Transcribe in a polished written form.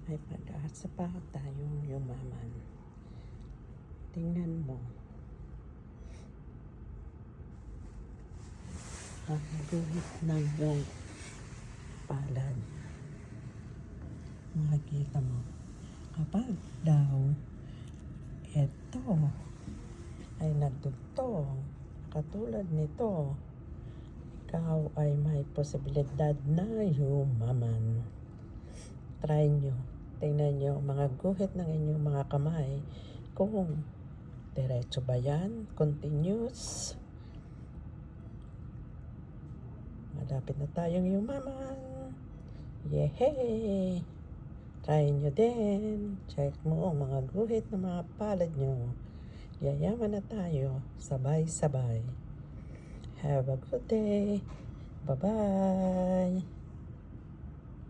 May pag-asa pa tayong yumaman. Tingnan mo. Ang guhit ng iyong palad. Makikita mo. Kapag daw ito ay nagdugtong katulad nito, ikaw ay may posibilidad na yumaman. Try nyo. Tingnan nyo mga guhit ng inyong mga kamay kung diretso ba yan, continuous. Malapit na tayong yumaman. Yehey! Try nyo din. Check mo ang mga guhit ng mga palad nyo. Yayaman na tayo. Sabay-sabay. Have a good day. Bye-bye.